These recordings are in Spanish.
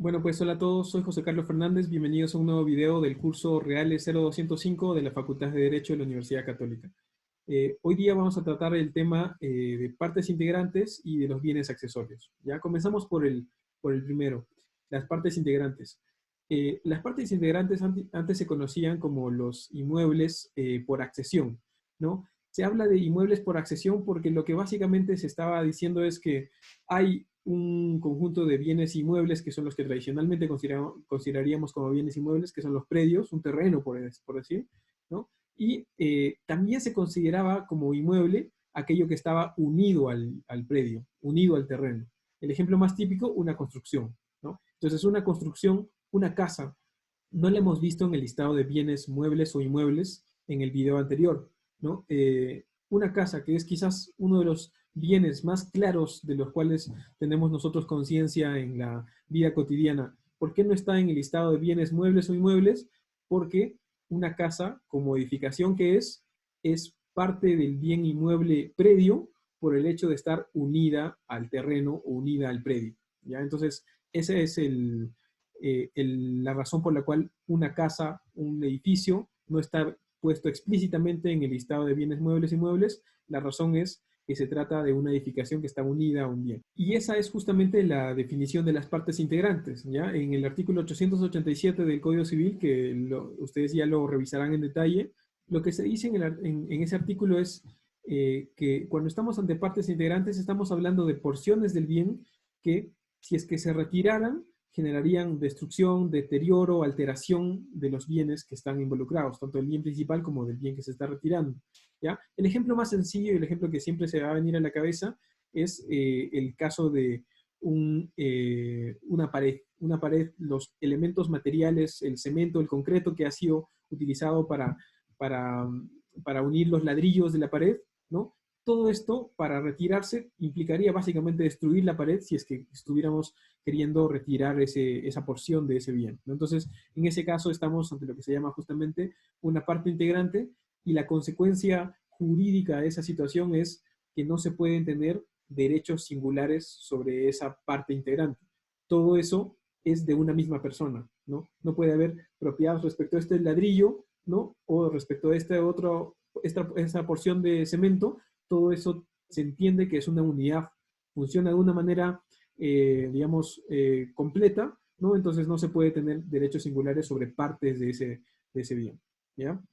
Bueno, pues hola a todos, soy José Carlos Fernández, bienvenidos a un nuevo video del curso Reales 0205 de la Facultad de Derecho de la Universidad Católica. Hoy día vamos a tratar el tema de partes integrantes y de los bienes accesorios. Ya comenzamos por el primero, las partes integrantes. Las partes integrantes antes se conocían como los inmuebles por accesión, ¿no? Se habla de inmuebles por accesión porque lo que básicamente se estaba diciendo es que hay un conjunto de bienes inmuebles que son los que tradicionalmente consideraríamos como bienes inmuebles, que son los predios, un terreno por decir, ¿no? Y también se consideraba como inmueble aquello que estaba unido al predio, unido al terreno. El ejemplo más típico, una construcción, ¿no? Entonces, una construcción, una casa, no la hemos visto en el listado de bienes muebles o inmuebles en el video anterior, ¿no? Una casa, que es quizás uno de los bienes más claros de los cuales tenemos nosotros conciencia en la vida cotidiana. ¿Por qué no está en el listado de bienes muebles o inmuebles? Porque una casa, como edificación que es parte del bien inmueble predio por el hecho de estar unida al terreno o unida al predio. ¿Ya? Entonces, esa es la razón por la cual una casa, un edificio, no está puesto explícitamente en el listado de bienes muebles y inmuebles. La razón es que se trata de una edificación que está unida a un bien. Y esa es justamente la definición de las partes integrantes, ¿ya? En el artículo 887 del Código Civil, que ustedes ya lo revisarán en detalle, lo que se dice en ese artículo es que cuando estamos ante partes integrantes estamos hablando de porciones del bien que, si es que se retiraran, generarían destrucción, deterioro, alteración de los bienes que están involucrados, tanto del bien principal como del bien que se está retirando. ¿Ya? El ejemplo más sencillo y el ejemplo que siempre se va a venir a la cabeza es el caso de una pared. Una pared, los elementos materiales, el cemento, el concreto que ha sido utilizado para, para unir los ladrillos de la pared, ¿no? Todo esto, para retirarse, implicaría básicamente destruir la pared si es que estuviéramos queriendo retirar esa porción de ese bien, ¿no? Entonces, en ese caso estamos ante lo que se llama justamente una parte integrante y la consecuencia jurídica de esa situación es que no se pueden tener derechos singulares sobre esa parte integrante. Todo eso es de una misma persona, ¿no? No puede haber propiedades respecto a este ladrillo, ¿no? O respecto a esta porción de cemento, todo eso se entiende que es una unidad, funciona de una manera, digamos, completa, ¿no? Entonces no se puede tener derechos singulares sobre partes de ese bien, ¿ya?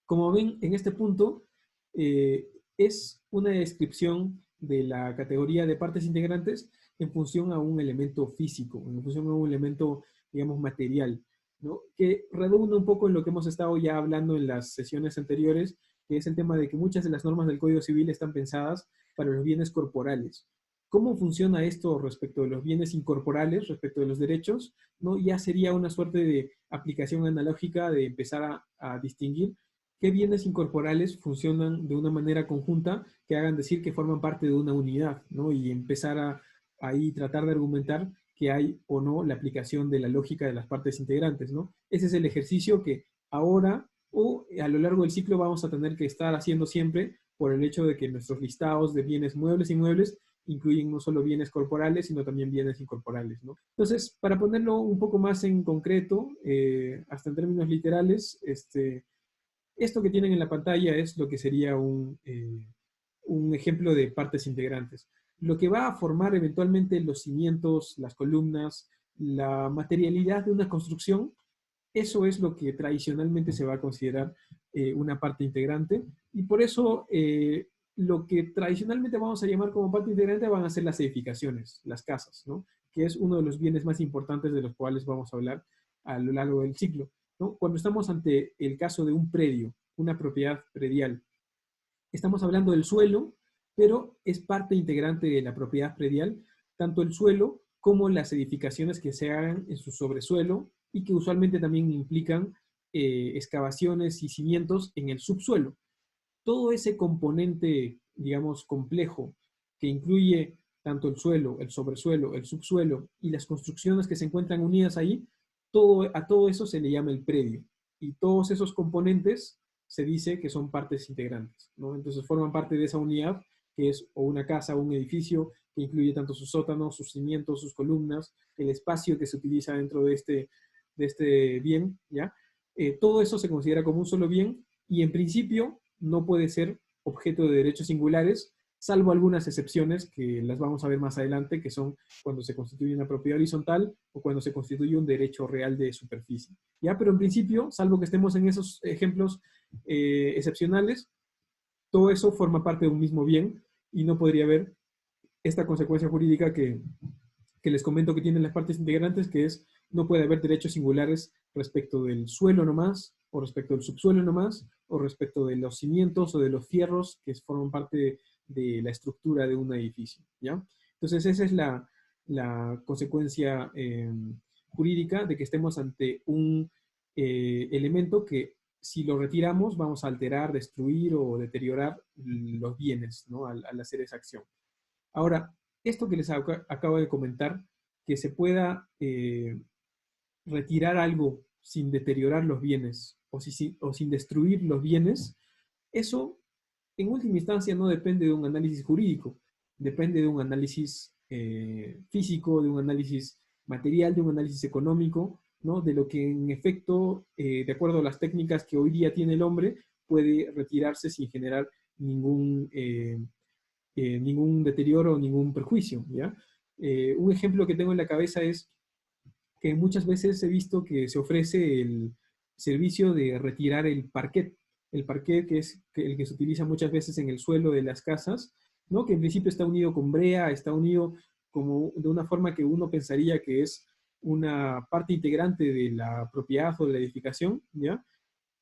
Como ven, en este punto es una descripción de la categoría de partes integrantes en función a un elemento físico, en función a un elemento, digamos, material, ¿no? Que redunda un poco en lo que hemos estado ya hablando en las sesiones anteriores, que es el tema de que muchas de las normas del Código Civil están pensadas para los bienes corporales. ¿Cómo funciona esto respecto de los bienes incorporales, respecto de los derechos? ¿No? Ya sería una suerte de aplicación analógica de empezar a distinguir qué bienes incorporales funcionan de una manera conjunta que hagan decir que forman parte de una unidad, ¿no? Y empezar ahí tratar de argumentar que hay o no la aplicación de la lógica de las partes integrantes, ¿no? Ese es el ejercicio que ahora o a lo largo del ciclo vamos a tener que estar haciendo siempre por el hecho de que nuestros listados de bienes muebles e inmuebles incluyen no solo bienes corporales, sino también bienes incorporales, ¿no? Entonces, para ponerlo un poco más en concreto, hasta en términos literales, esto que tienen en la pantalla es lo que sería un ejemplo de partes integrantes. Lo que va a formar eventualmente los cimientos, las columnas, la materialidad de una construcción, eso es lo que tradicionalmente se va a considerar una parte integrante. Y por eso lo que tradicionalmente vamos a llamar como parte integrante van a ser las edificaciones, las casas, ¿no? Que es uno de los bienes más importantes de los cuales vamos a hablar a lo largo del ciclo, ¿no? Cuando estamos ante el caso de un predio, una propiedad predial, estamos hablando del suelo, pero es parte integrante de la propiedad predial, tanto el suelo como las edificaciones que se hagan en su sobresuelo y que usualmente también implican excavaciones y cimientos en el subsuelo. Todo ese componente, digamos, complejo que incluye tanto el suelo, el sobresuelo, el subsuelo y las construcciones que se encuentran unidas ahí, a todo eso se le llama el predio. Y todos esos componentes se dice que son partes integrantes, ¿no? Entonces forman parte de esa unidad que es o una casa o un edificio que incluye tanto sus sótanos, sus cimientos, sus columnas, el espacio que se utiliza dentro de este bien, ¿ya? Todo eso se considera como un solo bien y en principio no puede ser objeto de derechos singulares, salvo algunas excepciones que las vamos a ver más adelante, que son cuando se constituye una propiedad horizontal o cuando se constituye un derecho real de superficie. ¿Ya? Pero en principio, salvo que estemos en esos ejemplos excepcionales, todo eso forma parte de un mismo bien y no podría haber esta consecuencia jurídica que les comento que tienen las partes integrantes, que es no puede haber derechos singulares respecto del suelo nomás, o respecto del subsuelo nomás, o respecto de los cimientos o de los fierros que forman parte de la estructura de un edificio, ¿ya? Entonces esa es la consecuencia jurídica de que estemos ante un elemento que si lo retiramos vamos a alterar, destruir o deteriorar los bienes, ¿no? Al hacer esa acción. Ahora, esto que les acabo de comentar, que se pueda retirar algo sin deteriorar los bienes o sin destruir los bienes, eso en última instancia no depende de un análisis jurídico, depende de un análisis físico, de un análisis material, de un análisis económico, ¿no? De lo que en efecto, de acuerdo a las técnicas que hoy día tiene el hombre, puede retirarse sin generar ningún deterioro o ningún perjuicio, ¿ya? Un ejemplo que tengo en la cabeza es que muchas veces he visto que se ofrece el servicio de retirar el parquet que es el que se utiliza muchas veces en el suelo de las casas, ¿no? Que en principio está unido con brea, está unido como de una forma que uno pensaría que es una parte integrante de la propiedad o de la edificación, ¿ya?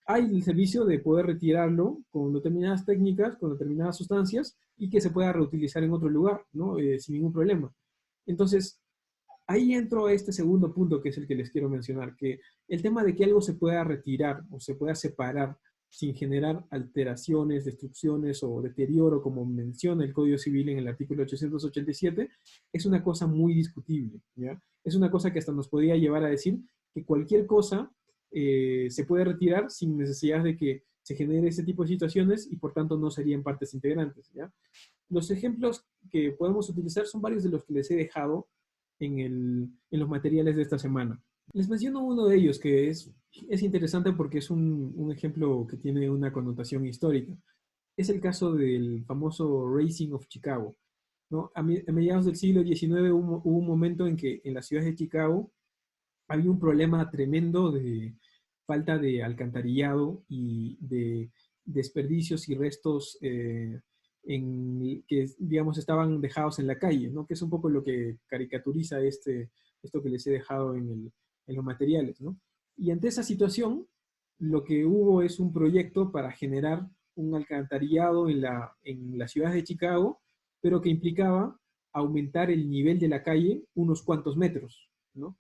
Hay el servicio de poder retirarlo con determinadas técnicas, con determinadas sustancias, y que se pueda reutilizar en otro lugar, ¿no? Sin ningún problema. Entonces, ahí entro a este segundo punto que es el que les quiero mencionar, que el tema de que algo se pueda retirar o se pueda separar sin generar alteraciones, destrucciones o deterioro, como menciona el Código Civil en el artículo 887, es una cosa muy discutible, ¿ya? Es una cosa que hasta nos podría llevar a decir que cualquier cosa se puede retirar sin necesidad de que se genere ese tipo de situaciones y por tanto no serían partes integrantes, ¿ya? Los ejemplos que podemos utilizar son varios de los que les he dejado en los materiales de esta semana. Les menciono uno de ellos que es interesante porque es un ejemplo que tiene una connotación histórica. Es el caso del famoso Raising of Chicago, ¿no? A mediados del siglo XIX hubo un momento en que en la ciudad de Chicago había un problema tremendo de falta de alcantarillado y de desperdicios y restos que, digamos, estaban dejados en la calle, ¿no? Que es un poco lo que caricaturiza esto que les he dejado en los materiales, ¿no? Y ante esa situación, lo que hubo es un proyecto para generar un alcantarillado en la ciudad de Chicago, pero que implicaba aumentar el nivel de la calle unos cuantos metros, ¿no?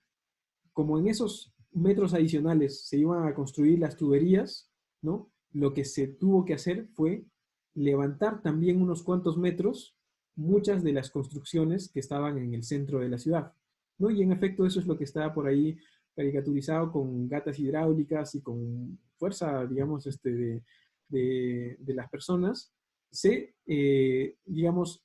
Como en esos metros adicionales se iban a construir las tuberías, ¿no? Lo que se tuvo que hacer fue levantar también unos cuantos metros muchas de las construcciones que estaban en el centro de la ciudad, ¿no? Y en efecto eso es lo que está por ahí caricaturizado con gatas hidráulicas y con fuerza, digamos, de las personas. Digamos,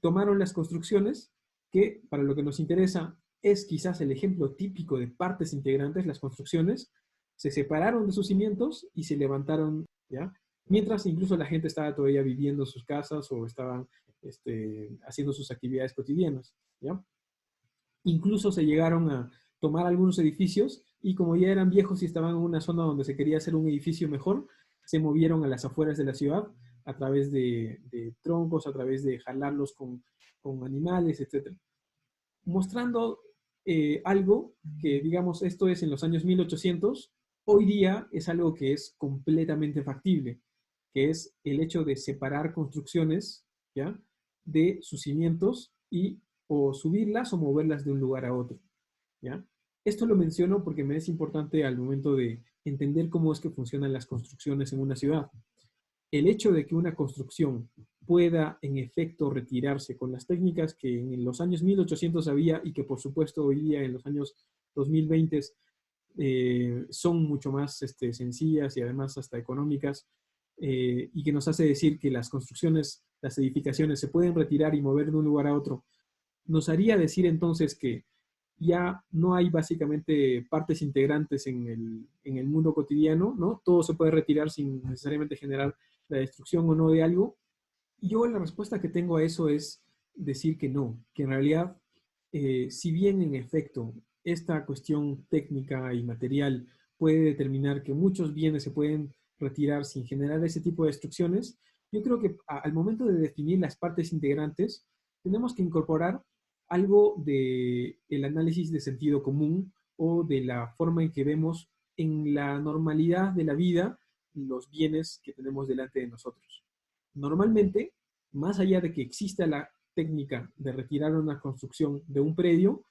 tomaron las construcciones que, para lo que nos interesa, es quizás el ejemplo típico de partes integrantes, las construcciones, se separaron de sus cimientos y se levantaron, ¿ya? Mientras incluso la gente estaba todavía viviendo en sus casas o estaban haciendo sus actividades cotidianas, ¿ya? Incluso se llegaron a tomar algunos edificios y como ya eran viejos y estaban en una zona donde se quería hacer un edificio mejor, se movieron a las afueras de la ciudad a través de troncos, a través de jalarlos con animales, etc. Mostrando algo que, digamos, esto es en los años 1800, hoy día es algo que es completamente factible, que es el hecho de separar construcciones, ¿ya? De sus cimientos y o subirlas o moverlas de un lugar a otro, ¿ya? Esto lo menciono porque me es importante al momento de entender cómo es que funcionan las construcciones en una ciudad. El hecho de que una construcción pueda en efecto retirarse con las técnicas que en los años 1800 había y que por supuesto hoy día en los años 2020 son mucho más sencillas y además hasta económicas, y que nos hace decir que las construcciones, las edificaciones se pueden retirar y mover de un lugar a otro nos haría decir entonces que ya no hay básicamente partes integrantes en el mundo cotidiano, ¿no? Todo se puede retirar sin necesariamente generar la destrucción o no de algo. Y yo la respuesta que tengo a eso es decir que no, que en realidad, si bien en efecto esta cuestión técnica y material puede determinar que muchos bienes se pueden retirar sin generar ese tipo de destrucciones, yo creo que al momento de definir las partes integrantes, tenemos que incorporar algo del análisis de sentido común o de la forma en que vemos en la normalidad de la vida los bienes que tenemos delante de nosotros. Normalmente, más allá de que exista la técnica de retirar una construcción de un predio,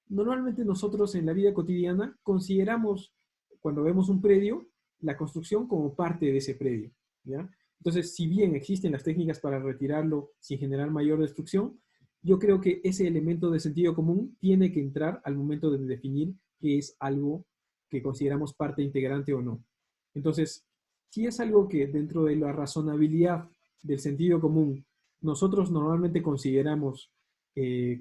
normalmente nosotros en la vida cotidiana consideramos, cuando vemos un predio, la construcción como parte de ese predio, ¿ya? Entonces, si bien existen las técnicas para retirarlo sin generar mayor destrucción, yo creo que ese elemento de sentido común tiene que entrar al momento de definir qué es algo que consideramos parte integrante o no. Entonces, si es algo que dentro de la razonabilidad del sentido común nosotros normalmente consideramos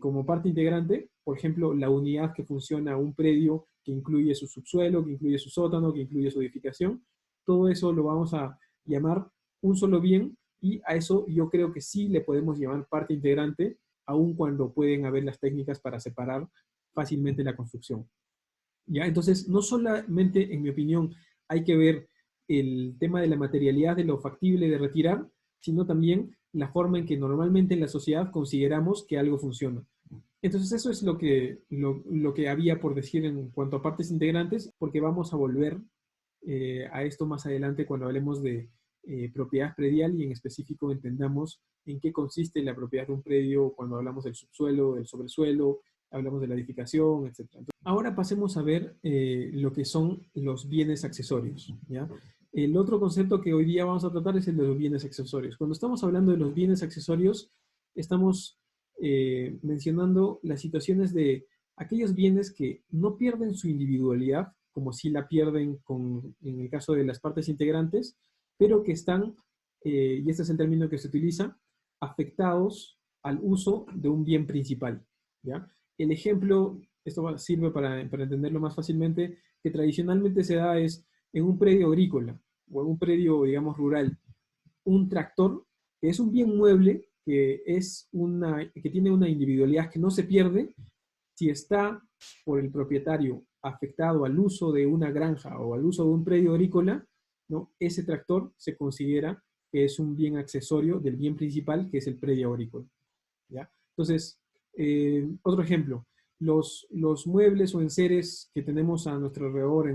como parte integrante, por ejemplo, la unidad que funciona un predio que incluye su subsuelo, que incluye su sótano, que incluye su edificación, todo eso lo vamos a llamar un solo bien y a eso yo creo que sí le podemos llamar parte integrante, aun cuando pueden haber las técnicas para separar fácilmente la construcción. ¿Ya? Entonces, no solamente, en mi opinión, hay que ver el tema de la materialidad de lo factible de retirar, sino también la forma en que normalmente en la sociedad consideramos que algo funciona. Entonces, eso es lo que había por decir en cuanto a partes integrantes, porque vamos a volver a esto más adelante cuando hablemos de propiedad predial y en específico entendamos en qué consiste la propiedad de un predio cuando hablamos del subsuelo, del sobresuelo, hablamos de la edificación, etc. Entonces, ahora pasemos a ver lo que son los bienes accesorios, ¿ya? El otro concepto que hoy día vamos a tratar es el de los bienes accesorios. Cuando estamos hablando de los bienes accesorios, estamos mencionando las situaciones de aquellos bienes que no pierden su individualidad, como si la pierden en el caso de las partes integrantes, pero que están, y este es el término que se utiliza, afectados al uso de un bien principal, ¿ya? El ejemplo, esto sirve para entenderlo más fácilmente, que tradicionalmente se da es en un predio agrícola o en un predio, digamos, rural, un tractor, que es un bien mueble, que tiene una individualidad que no se pierde, si está por el propietario afectado al uso de una granja o al uso de un predio agrícola, ¿no? Ese tractor se considera que es un bien accesorio del bien principal, que es el predio agrícola, ¿ya? Entonces, otro ejemplo, los muebles o enseres que tenemos a nuestro alrededor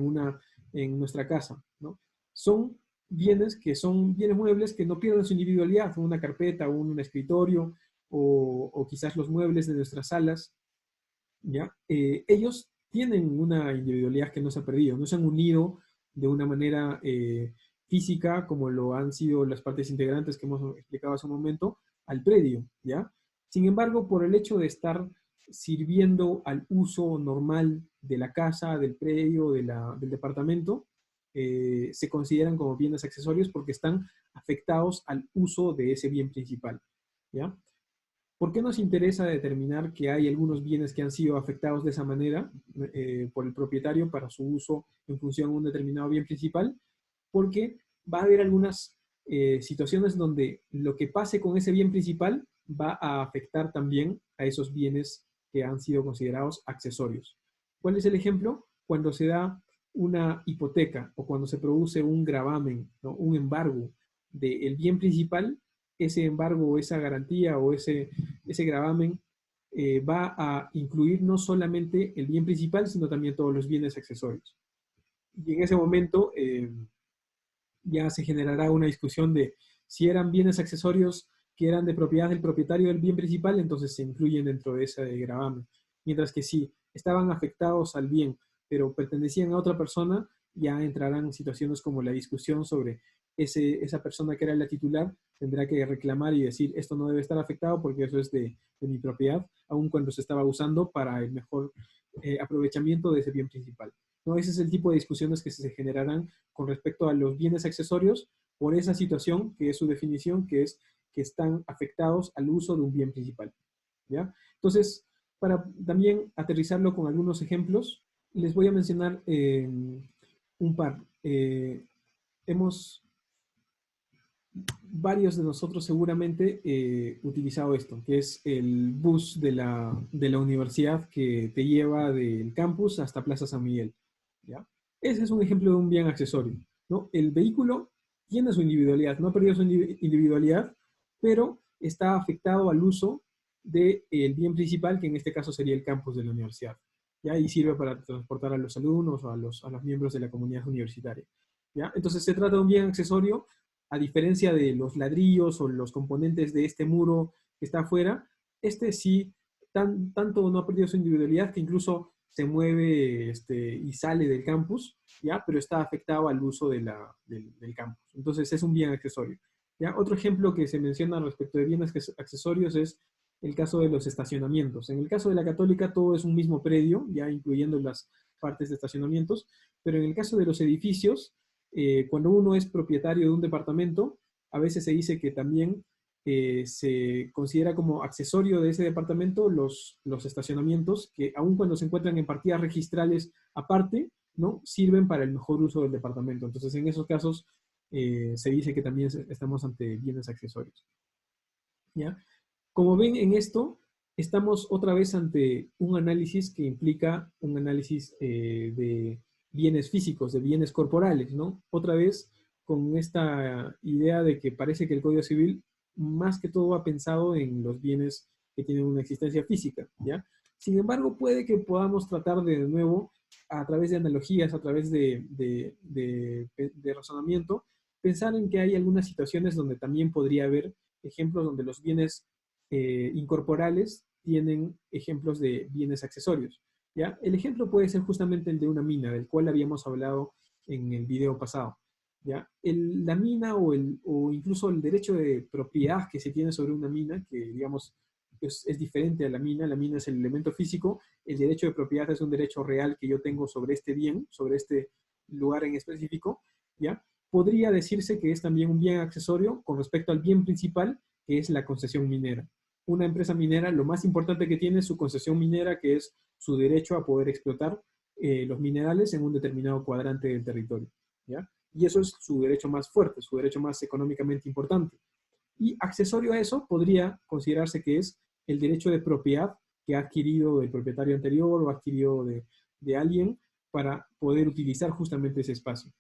en nuestra casa, ¿no? Son bienes que son bienes muebles que no pierden su individualidad, una carpeta, un escritorio o quizás los muebles de nuestras salas, ¿ya? Ellos tienen una individualidad que no se ha perdido, no se han unido de una manera física como lo han sido las partes integrantes que hemos explicado hace un momento al predio, ¿ya? Sin embargo, por el hecho de estar sirviendo al uso normal de la casa, del predio, del departamento, se consideran como bienes accesorios porque están afectados al uso de ese bien principal, ¿ya? ¿Por qué nos interesa determinar que hay algunos bienes que han sido afectados de esa manera por el propietario para su uso en función de un determinado bien principal? Porque va a haber algunas situaciones donde lo que pase con ese bien principal va a afectar también a esos bienes que han sido considerados accesorios. ¿Cuál es el ejemplo? Cuando se da una hipoteca o cuando se produce un gravamen, ¿no? Un embargo del bien principal, ese embargo o esa garantía o ese gravamen va a incluir no solamente el bien principal, sino también todos los bienes accesorios. Y en ese momento ya se generará una discusión de si eran bienes accesorios que eran de propiedad del propietario del bien principal, entonces se incluyen dentro de ese gravamen. Mientras que si estaban afectados al bien, pero pertenecían a otra persona, ya entrarán situaciones como la discusión sobre esa persona que era la titular, tendrá que reclamar y decir, esto no debe estar afectado porque eso es de mi propiedad, aun cuando se estaba usando para el mejor aprovechamiento de ese bien principal. ¿No? Ese es el tipo de discusiones que se generarán con respecto a los bienes accesorios por esa situación, que es su definición, que es que están afectados al uso de un bien principal, ¿ya? Entonces, Para también aterrizarlo con algunos ejemplos, les voy a mencionar un par. Varios de nosotros seguramente utilizado esto, que es el bus de la universidad que te lleva del campus hasta Plaza San Miguel, ¿ya? Ese es un ejemplo de un bien accesorio, ¿no? El vehículo tiene su individualidad, no ha perdido su individualidad, pero está afectado al uso del bien principal, que en este caso sería el campus de la universidad, ¿ya? Y sirve para transportar a los alumnos o a los miembros de la comunidad universitaria, ¿ya? Entonces se trata de un bien accesorio a diferencia de los ladrillos o los componentes de este muro que está afuera, este sí, tanto no ha perdido su individualidad que incluso se mueve y sale del campus, ¿ya? Pero está afectado al uso del campus. Entonces es un bien accesorio, ¿ya? Otro ejemplo que se menciona respecto de bienes accesorios es el caso de los estacionamientos. En el caso de la Católica todo es un mismo predio, ya incluyendo las partes de estacionamientos, pero en el caso de los edificios, cuando uno es propietario de un departamento, a veces se dice que también se considera como accesorio de ese departamento los estacionamientos, que aun cuando se encuentran en partidas registrales aparte, ¿no? Sirven para el mejor uso del departamento. Entonces, en esos casos, se dice que también estamos ante bienes accesorios, ¿ya? Como ven en esto, estamos otra vez ante un análisis que implica un análisis de bienes físicos, de bienes corporales, ¿no? Otra vez con esta idea de que parece que el Código Civil más que todo ha pensado en los bienes que tienen una existencia física, ¿ya? Sin embargo, puede que podamos tratar de nuevo, a través de analogías, a través de razonamiento, pensar en que hay algunas situaciones donde también podría haber ejemplos donde los bienes incorporales tienen ejemplos de bienes accesorios, ¿ya? El ejemplo puede ser justamente el de una mina, del cual habíamos hablado en el video pasado, ¿ya? La mina o incluso el derecho de propiedad que se tiene sobre una mina, que digamos es diferente a la mina es el elemento físico, el derecho de propiedad es un derecho real que yo tengo sobre este bien, sobre este lugar en específico, ¿ya? Podría decirse que es también un bien accesorio con respecto al bien principal, que es la concesión minera. Una empresa minera, lo más importante que tiene es su concesión minera, que es su derecho a poder explotar los minerales en un determinado cuadrante del territorio, ¿ya? Y eso es su derecho más fuerte, su derecho más económicamente importante. Y accesorio a eso podría considerarse que es el derecho de propiedad que ha adquirido el propietario anterior o ha adquirido de alguien para poder utilizar justamente ese espacio.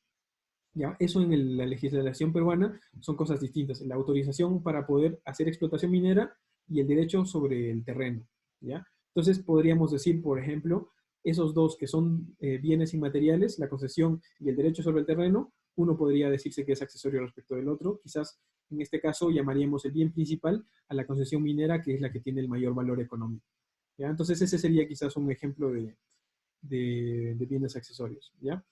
¿Ya? Eso en la legislación peruana son cosas distintas. La autorización para poder hacer explotación minera y el derecho sobre el terreno, ¿ya? Entonces podríamos decir, por ejemplo, esos dos que son bienes inmateriales, la concesión y el derecho sobre el terreno, uno podría decirse que es accesorio respecto del otro. Quizás en este caso llamaríamos el bien principal a la concesión minera, que es la que tiene el mayor valor económico, ¿ya? Entonces ese sería quizás un ejemplo de bienes accesorios, ¿ya?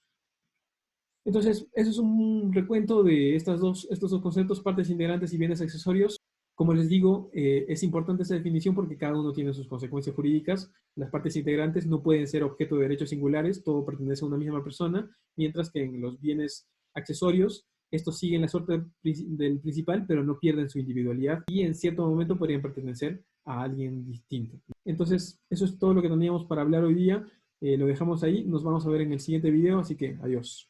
Entonces, eso es un recuento de estos dos conceptos, partes integrantes y bienes accesorios. Como les digo, es importante esa definición porque cada uno tiene sus consecuencias jurídicas. Las partes integrantes no pueden ser objeto de derechos singulares, todo pertenece a una misma persona, mientras que en los bienes accesorios, estos siguen la suerte del principal, pero no pierden su individualidad y en cierto momento podrían pertenecer a alguien distinto. Entonces, eso es todo lo que teníamos para hablar hoy día. Lo dejamos ahí, nos vamos a ver en el siguiente video, así que adiós.